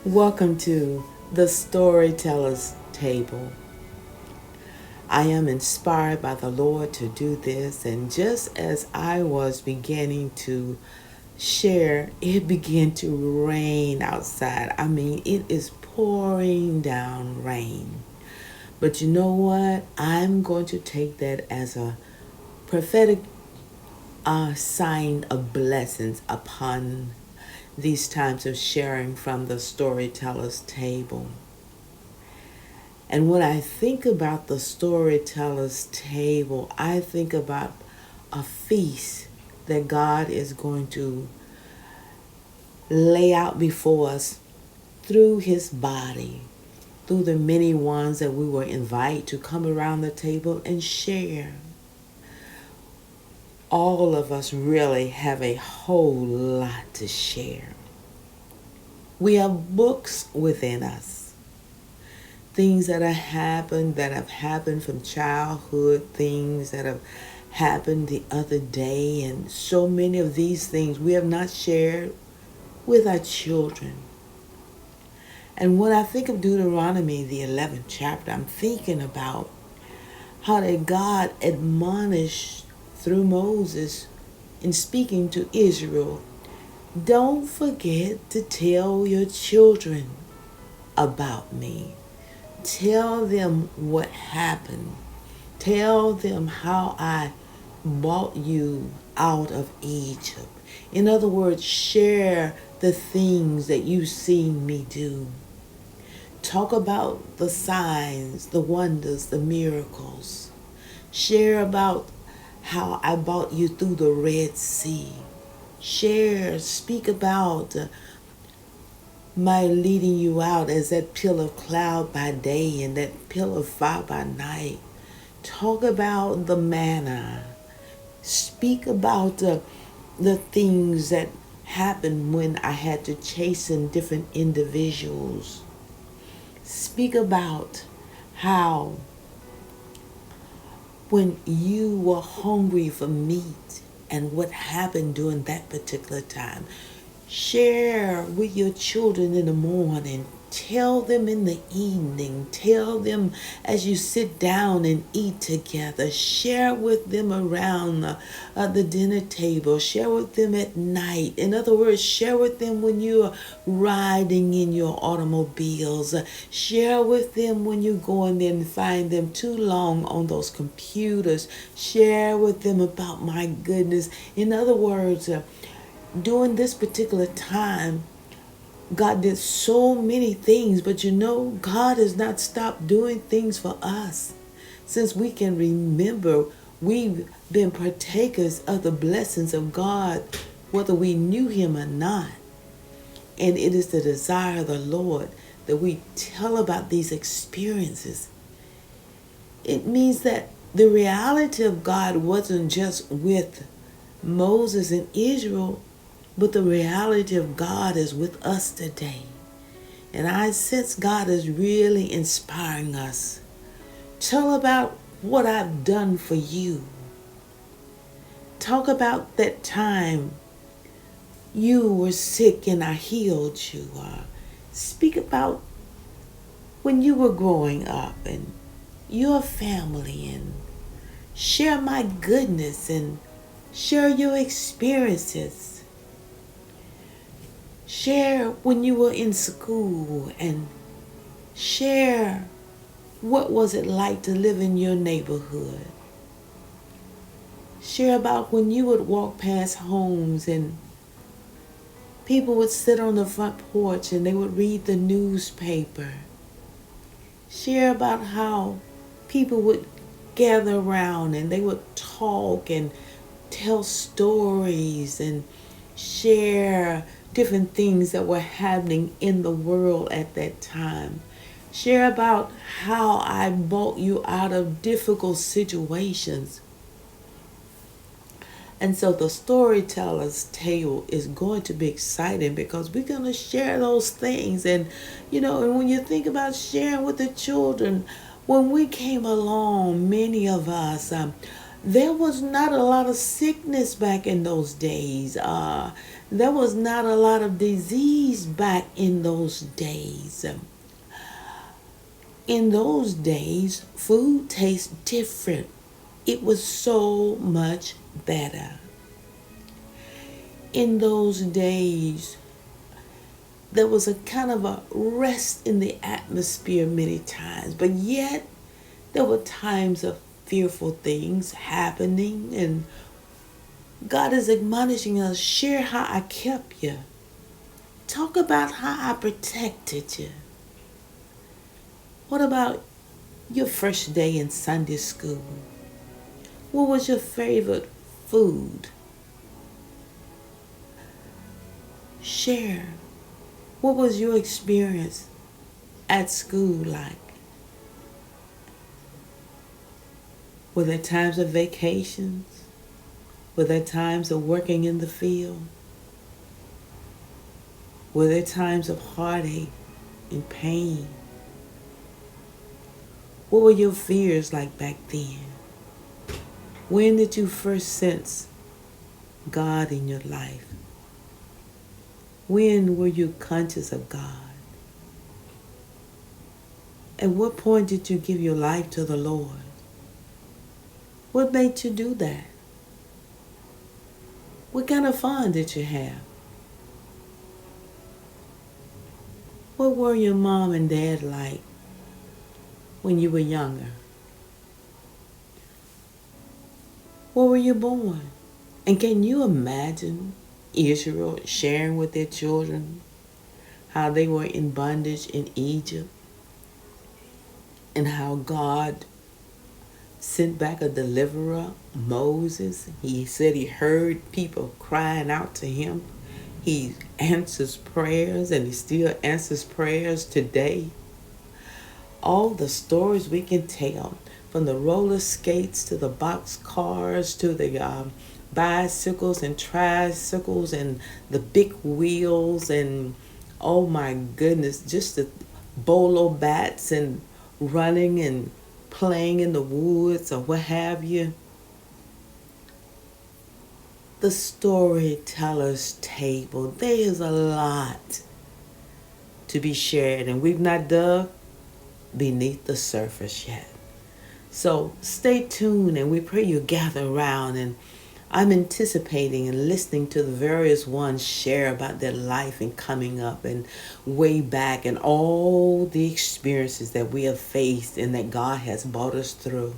Welcome to the Storyteller's Table. I am inspired by the Lord to do this, and just as I was beginning to share, it began to rain outside. I mean, it is pouring down rain. But you know what? I'm going to take that as a prophetic sign of blessings upon these times of sharing from the Storyteller's Table. And when I think about the Storyteller's Table, I think about a feast that God is going to lay out before us through His body, through the many ones that we were invited to come around the table and share. All of us really have a whole lot to share. We have books within us, things that have happened from childhood, things that have happened the other day, and so many of these things we have not shared with our children. And when I think of Deuteronomy, the 11th chapter, I'm thinking about how that God admonished through Moses in speaking to Israel, don't forget to tell your children about me. Tell them what happened. Tell them how I brought you out of Egypt. In other words, share the things that you've seen me do. Talk about the signs, the wonders, the miracles. Share about how I brought you through the Red Sea. Speak about my leading you out as that pillar of cloud by day and that pillar of fire by night. Talk about the manna. Speak about the things that happened when I had to chasten different individuals. Speak about how when you were hungry for meat and what happened during that particular time. Share with your children in the morning. Tell them in the evening. Tell them as you sit down and eat together. Share with them around the dinner table. Share with them at night. In other words, share with them when you're riding in your automobiles. Share with them when you go in there and find them too long on those computers. Share with them about my goodness. In other words, during this particular time, God did so many things, but God has not stopped doing things for us. Since we can remember, we've been partakers of the blessings of God, whether we knew Him or not. And it is the desire of the Lord that we tell about these experiences. It means that the reality of God wasn't just with Moses and Israel, but the reality of God is with us today. And I sense God is really inspiring us. Tell about what I've done for you. Talk about that time you were sick and I healed you. Speak about when you were growing up and your family, and share my goodness and share your experiences. Share when you were in school and share what was it like to live in your neighborhood. Share about when you would walk past homes and people would sit on the front porch and they would read the newspaper. Share about how people would gather around and they would talk and tell stories and share different things that were happening in the world at that time. Share about how I brought you out of difficult situations. And so the storyteller's tale is going to be exciting because we're going to share those things. And when you think about sharing with the children, when we came along, many of us, there was not a lot of sickness back in those days. There was not a lot of disease back in those days. In those days, food tastes different. It was so much better. In those days, there was a kind of a rest in the atmosphere many times, but yet there were times of fearful things happening, and God is admonishing us, share how I kept you. Talk about how I protected you. What about your first day in Sunday school? What was your favorite food? Share. What was your experience at school like? Were there times of vacations? Were there times of working in the field? Were there times of heartache and pain? What were your fears like back then? When did you first sense God in your life? When were you conscious of God? At what point did you give your life to the Lord? What made you do that? What kind of fun did you have? What were your mom and dad like when you were younger? Where were you born? And can you imagine Israel sharing with their children how they were in bondage in Egypt and how God sent back a deliverer, Moses? He said he heard people crying out to him. He answers prayers, and he still answers prayers today. All the stories we can tell, from the roller skates to the box cars to the bicycles and tricycles and the big wheels, and oh my goodness, just the bolo bats and running and playing in the woods or what have you. The storyteller's table, there is a lot to be shared, and we've not dug beneath the surface yet. So stay tuned, and we pray you gather around, and I'm anticipating and listening to the various ones share about their life and coming up and way back and all the experiences that we have faced and that God has brought us through.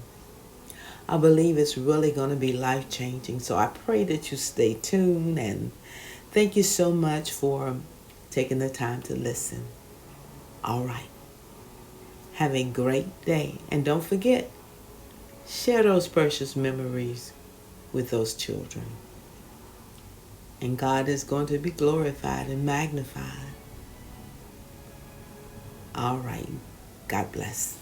I believe it's really going to be life-changing. So I pray that you stay tuned, and thank you so much for taking the time to listen. All right. Have a great day. And don't forget, share those precious memories with those children. And God is going to be glorified and magnified. All right. God bless.